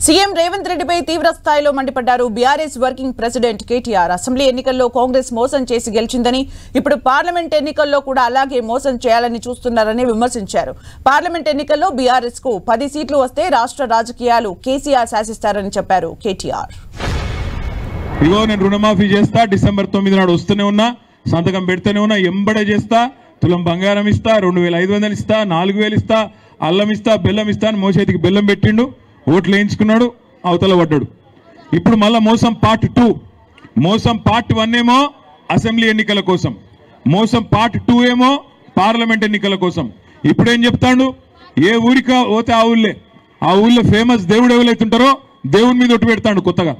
CM Revanth రెడ్డిపై తీవ్ర స్థాయిలో మండిపడ్డారు BRS working president KTR. Assembly ఎన్నికల్లో కాంగ్రెస్ మోసం చేసి గెలిచిందని, ఇప్పుడు పార్లమెంట్ ఎన్నికల్లో కూడా అలాగే మోసం చేయాలని చూస్తున్నారని విమర్శించారు. పార్లమెంట్ ఎన్నికల్లో బీఆర్ఎస్ కు 10 సీట్లు వస్తే రాష్ట్ర రాజకీయాలు కేసీఆర్ శాసిస్తారని చెప్పారు కేటీఆర్. ఇగో నేను రుణమాఫీ చేస్తా, డిసెంబర్ 9 నాడు వస్తూనే ఉన్నా, సంతకం పెడితేనే ఉన్నా, ఎంబడే చేస్తా, తులం బంగారం ఇస్తా, 2500 ఇస్తా, 4000 ఇస్తా, అల్లం ఇస్తా, బెల్లం ఇస్తా అని మోసేతికి బెల్లం పెట్టిండు, ఓట్లు వేయించుకున్నాడు, అవతల పడ్డాడు. ఇప్పుడు మళ్ళా మోసం పార్ట్ 2. మోసం పార్ట్ 1 ఏమో అసెంబ్లీ ఎన్నికల కోసం, మోసం పార్ట్ 2 ఏమో పార్లమెంట్ ఎన్నికల కోసం. ఇప్పుడేం చెప్తాడు, ఏ ఊరికి పోతే ఆ ఊళ్ళో ఫేమస్ దేవుడు ఎవరైతుంటారో దేవుని మీద ఒట్టు పెడతాడు కొత్తగా.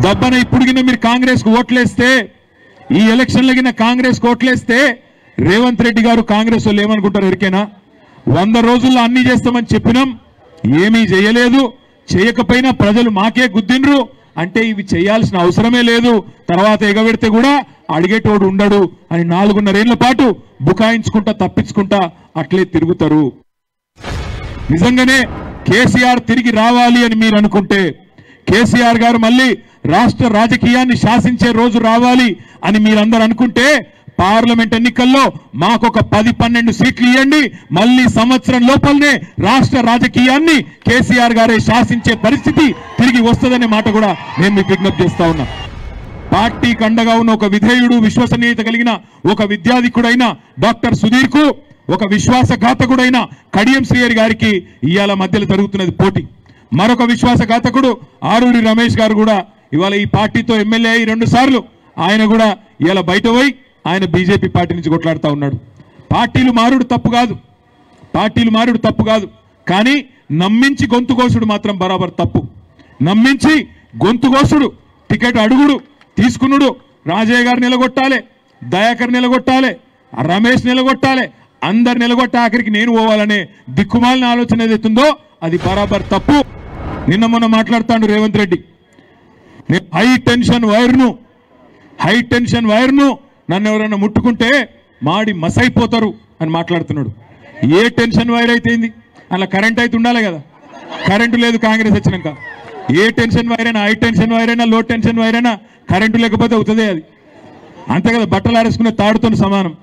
దబ్బన ఇప్పుడు మీరు కాంగ్రెస్ కు ఓట్లేస్తే, ఈ ఎలక్షన్లగిన కాంగ్రెస్ కు ఓట్లేస్తే రేవంత్ రెడ్డి గారు కాంగ్రెస్ వాళ్ళు ఏమనుకుంటారు ఎరికేనా? 100 రోజుల్లో అన్ని చేస్తామని చెప్పినాం, ఏమీ చేయలేదు, చేయకపోయినా ప్రజలు మాకే గుద్దిండ్రు అంటే ఇవి చేయాల్సిన అవసరమే లేదు, తర్వాత ఎగబెడితే కూడా అడిగేటోడు ఉండడు అని 4.5 ఏళ్ల పాటు బుకాయించుకుంటా తప్పించుకుంటా అట్లే తిరుగుతారు. నిజంగానే కేసీఆర్ తిరిగి రావాలి అని మీరు అనుకుంటే, కేసీఆర్ గారు మళ్ళీ రాష్ట్ర రాజకీయాన్ని శాసించే రోజు రావాలి అని మీరందరూ అనుకుంటే, పార్లమెంట్ ఎన్నికల్లో మాకొక 10-12 సీట్లు ఇవ్వండి, మళ్ళీ సంవత్సరం లోపలనే రాష్ట్ర రాజకీయాన్ని కేసీఆర్ గారే శాసించే పరిస్థితి తిరిగి వస్తుందనే మాట కూడా నేను మీకు విజ్ఞప్తి చేస్తా ఉన్నా. పార్టీకి అండగా ఉన్న ఒక విధేయుడు, విశ్వసనీయత కలిగిన ఒక విద్యాధికుడైన డాక్టర్ సుధీర్ కు, ఒక విశ్వాసఘాతకుడైన కడియం శ్రీహరి గారికి ఇవాళ మధ్యలో జరుగుతున్నది పోటీ. మరొక విశ్వాసఘాతకుడు ఆరూరి రమేష్ గారు కూడా ఇవాళ ఈ పార్టీతో ఎమ్మెల్యే అయి 2 సార్లు ఆయన కూడా ఇవాళ బయట పోయి ఆయన బీజేపీ పార్టీ నుంచి కొట్లాడుతూ ఉన్నాడు. పార్టీలు మారుడు తప్పు కాదు, కానీ నమ్మించి గొంతు కోసుడు మాత్రం బరాబర్ తప్పు. నమ్మించి గొంతు కోసుడు, టికెట్ అడుగుడు, తీసుకున్నాడు, రాజయ్య గారు నిలగొట్టాలి, దయాకర్ నిలగొట్టాలి, రమేష్ నిలగొట్టాలి, అందరు నిలగొట్ట ఆఖరికి నేను పోవాలనే దిక్కుమాలిన ఆలోచన ఏదైతుందో అది బరాబర్ తప్పు. నిన్న మొన్న మాట్లాడుతాడు రేవంత్ రెడ్డి, హై టెన్షన్ వైర్ను నన్ను ఎవరైనా ముట్టుకుంటే మాడి మసైపోతారు అని మాట్లాడుతున్నాడు. ఏ టెన్షన్ వైర్ అయితేంది, అలా కరెంట్ అయితే ఉండాలి కదా, కరెంటు లేదు కాంగ్రెస్ వచ్చినాక. ఏ టెన్షన్ వైర్ అయినా, హై టెన్షన్ వైర్ అయినా, లో టెన్షన్ వైర్ అయినా కరెంటు లేకపోతే అవుతుంది అది, అంతే కదా. బట్టలు ఆరేసుకునే తాడుతో సమానం.